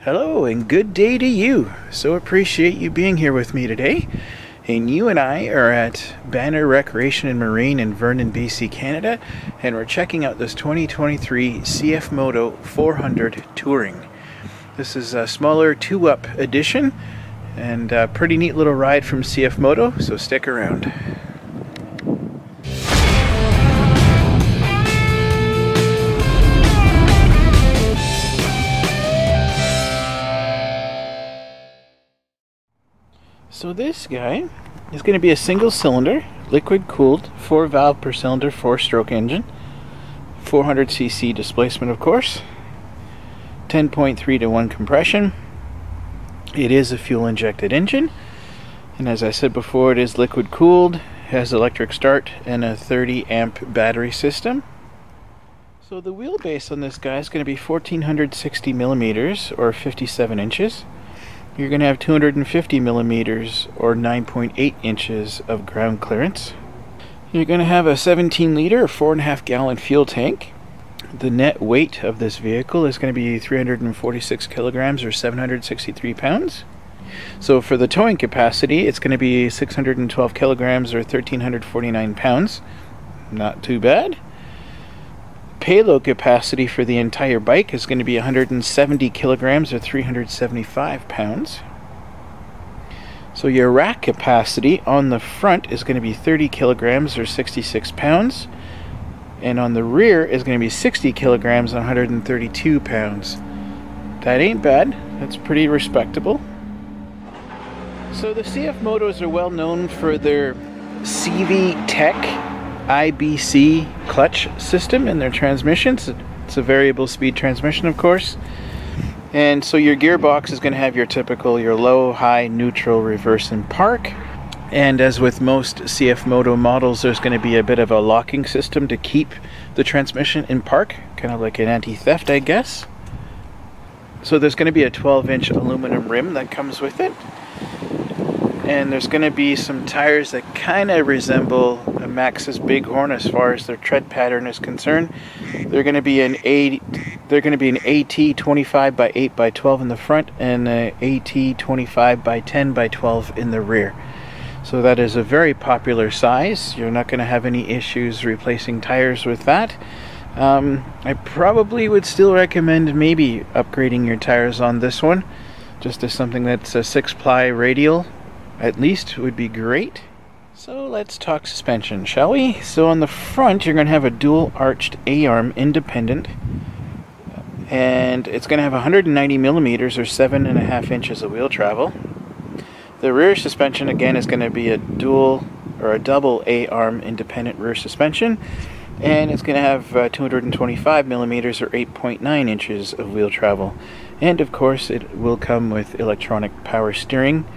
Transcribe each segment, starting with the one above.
Hello and good day to you. So appreciate you being here with me today. And you and I are at Banner Recreation and Marine in Vernon, BC, Canada, and we're checking out this 2023 CF Moto 400 Touring. This is a smaller 2-up edition and a pretty neat little ride from CF Moto, so stick around. So this guy is going to be a single cylinder, liquid cooled, 4-valve per cylinder, 4-stroke engine, 400cc displacement of course, 10.3 to 1 compression. It is a fuel injected engine, and as I said before, it is liquid cooled, has electric start and a 30 amp battery system. So the wheelbase on this guy is going to be 1460 millimeters or 57 inches. You're going to have 250 millimeters or 9.8 inches of ground clearance. You're going to have a 17 liter or 4.5 gallon fuel tank. The net weight of this vehicle is going to be 346 kilograms or 763 pounds. So for the towing capacity, it's going to be 612 kilograms or 1349 pounds. Not too bad. Payload capacity for the entire bike is going to be 170 kilograms or 375 pounds. So your rack capacity on the front is going to be 30 kilograms or 66 pounds, and on the rear is going to be 60 kilograms and 132 pounds. That ain't bad. That's pretty respectable. So the CF Motos are well known for their CV Tech IBC clutch system in their transmissions. It's a variable speed transmission, of course, and so your gearbox is going to have your typical low, high, neutral, reverse, and park. And as with most CF Moto models, there's going to be a bit of a locking system to keep the transmission in park, kind of like an anti-theft, I guess. So there's going to be a 12-inch aluminum rim that comes with it. And there's going to be some tires that kind of resemble a Maxxis Bighorn as far as their tread pattern is concerned. They're going to be an AT 25 by 8 by 12 in the front and an AT 25 by 10 by 12 in the rear. So that is a very popular size. You're not going to have any issues replacing tires with that. I probably would still recommend maybe upgrading your tires on this one, just as something that's a 6-ply radial. At least would be great. So let's talk suspension, shall we? So on the front, you're going to have a dual arched A-arm independent, and it's going to have 190 millimeters or 7.5 inches of wheel travel. The rear suspension again is going to be a dual or a double A-arm independent rear suspension, and it's going to have 225 millimeters or 8.9 inches of wheel travel. And of course, it will come with electronic power steering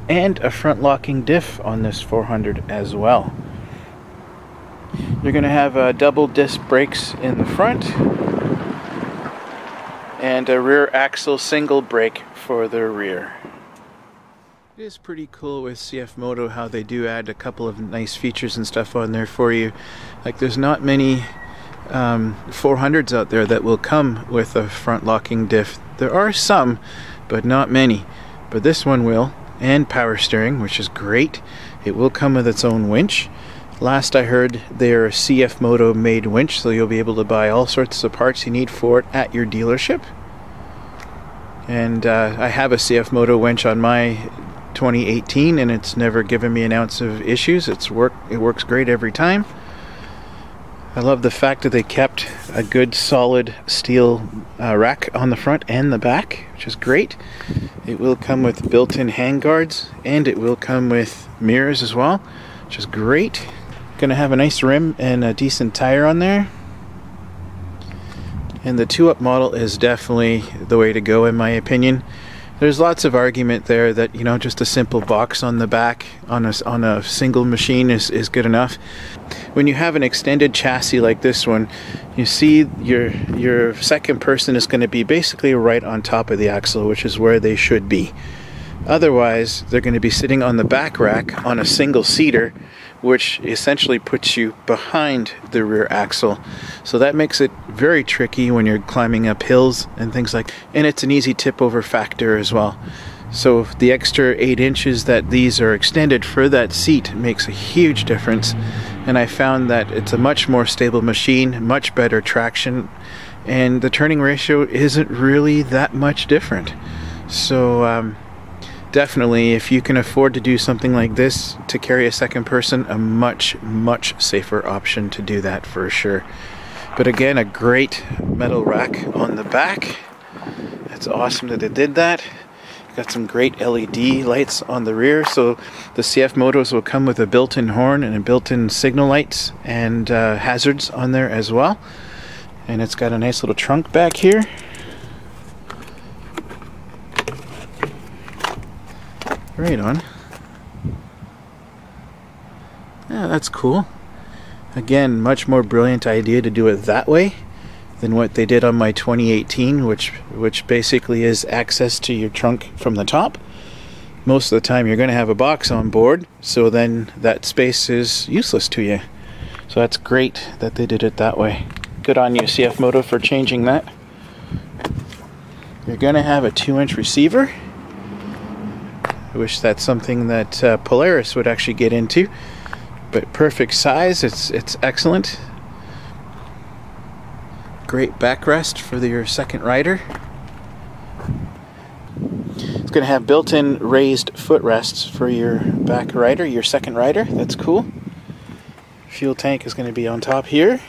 and a front locking diff on this 400 as well. You're going to have double disc brakes in the front and a rear axle single brake for the rear. It is pretty cool with CF Moto how they do add a couple of nice features and stuff on there for you. Like there's not many 400s out there that will come with a front locking diff. There are some, but not many. But this one will. And power steering, which is great. It will come with its own winch. Last I heard, they're a CF Moto made winch, so you'll be able to buy all sorts of parts you need for it at your dealership. And I have a CF Moto winch on my 2018, and it's never given me an ounce of issues. It works great every time. I love the fact that they kept a good solid steel rack on the front and the back, which is great. It will come with built-in handguards, and it will come with mirrors as well, which is great. Gonna have a nice rim and a decent tire on there. And the 2-up model is definitely the way to go in my opinion. There's lots of argument there that, you know, just a simple box on the back on a single machine is good enough. When you have an extended chassis like this one, you see your second person is going to be basically right on top of the axle, which is where they should be. Otherwise, they're going to be sitting on the back rack on a single seater, which essentially puts you behind the rear axle. So that makes it very tricky when you're climbing up hills and things like that. And it's an easy tip over factor as well. So the extra 8 inches that these are extended for that seat makes a huge difference. And I found that it's a much more stable machine, much better traction, and the turning ratio isn't really that much different. So definitely, if you can afford to do something like this to carry a second person, a much safer option to do that for sure. But again, a great metal rack on the back. It's awesome that they did that. Got some great LED lights on the rear, so the CF Motos will come with a built-in horn and a built-in signal lights and hazards on there as well. And it's got a nice little trunk back here. Right on. Yeah, that's cool. Again, much more brilliant idea to do it that way than what they did on my 2018, which basically is access to your trunk from the top. Most of the time you're going to have a box on board, so then that space is useless to you. So that's great that they did it that way. Good on you, CF Moto, for changing that. You're going to have a 2-inch receiver. I wish that's something that Polaris would actually get into, but perfect size. It's excellent. Great backrest for your second rider. It's going to have built-in raised footrests for your back rider, your second rider. That's cool. Fuel tank is going to be on top here.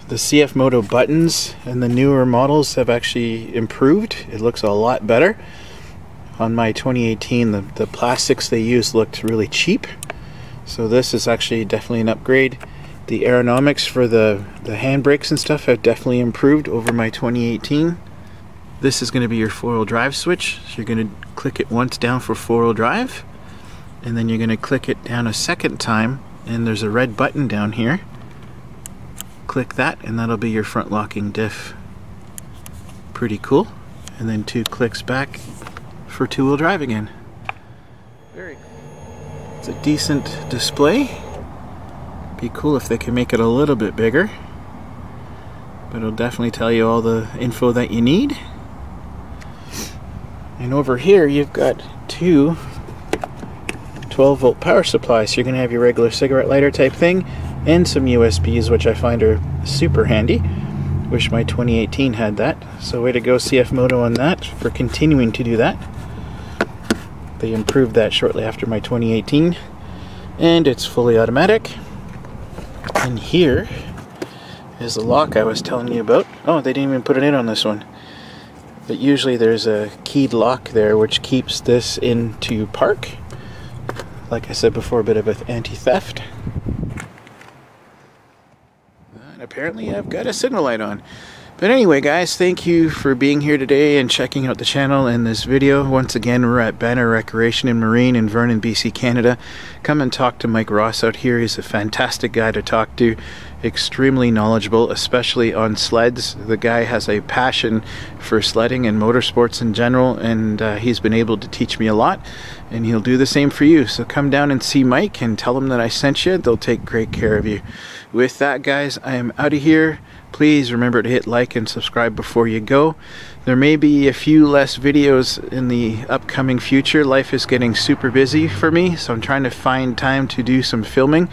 The CF Moto buttons and the newer models have actually improved. It looks a lot better. On my 2018, the plastics they used looked really cheap. So this is actually definitely an upgrade. The aerodynamics for the handbrakes and stuff have definitely improved over my 2018. This is going to be your 4-wheel drive switch. So you're going to click it once down for 4-wheel drive, and then you're going to click it down a second time, and there's a red button down here. Click that, and that'll be your front locking diff. Pretty cool. And then 2 clicks back for 2-wheel drive again. Very cool. It's a decent display. Be cool if they can make it a little bit bigger, but it'll definitely tell you all the info that you need. And over here you've got 2 12-volt power supplies. So you're going to have your regular cigarette lighter type thing and some USBs, which I find are super handy. Wish my 2018 had that. So way to go, CF Moto, on that for continuing to do that. They improved that shortly after my 2018, and it's fully automatic. And here is the lock I was telling you about. Oh, they didn't even put it in on this one. But usually there's a keyed lock there which keeps this into park. Like I said before, a bit of an anti-theft. And apparently I've got a signal light on. But anyway, guys, thank you for being here today and checking out the channel and this video. Once again, we're at Banner Recreation and Marine in Vernon, BC, Canada. Come and talk to Mike Ross out here. He's a fantastic guy to talk to. Extremely knowledgeable, especially on sleds. The guy has a passion for sledding and motorsports in general, and he's been able to teach me a lot, and he'll do the same for you. So come down and see Mike and tell him that I sent you. They'll take great care of you. With that, guys, I am out of here. Please remember to hit like and subscribe before you go. There may be a few less videos in the upcoming future. Life is getting super busy for me, so I'm trying to find time to do some filming.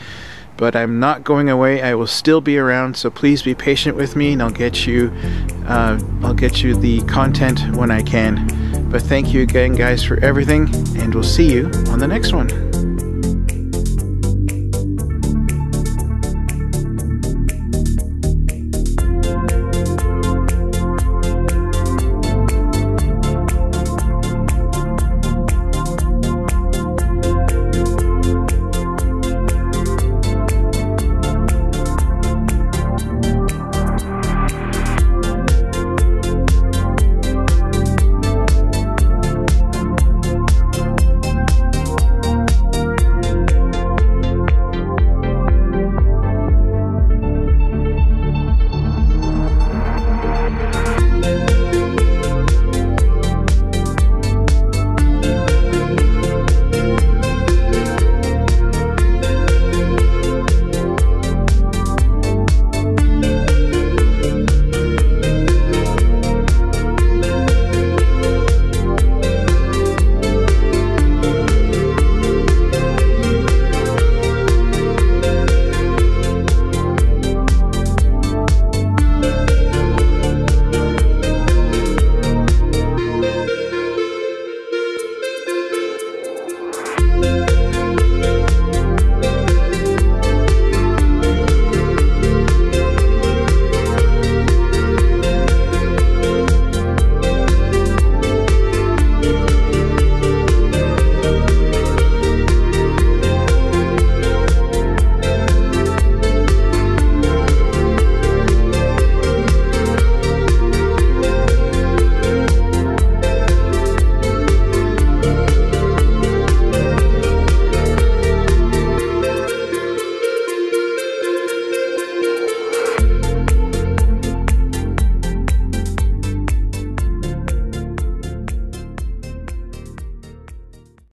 But I'm not going away. I will still be around, so please be patient with me, and I'll get you the content when I can. But thank you again, guys, for everything, and we'll see you on the next one.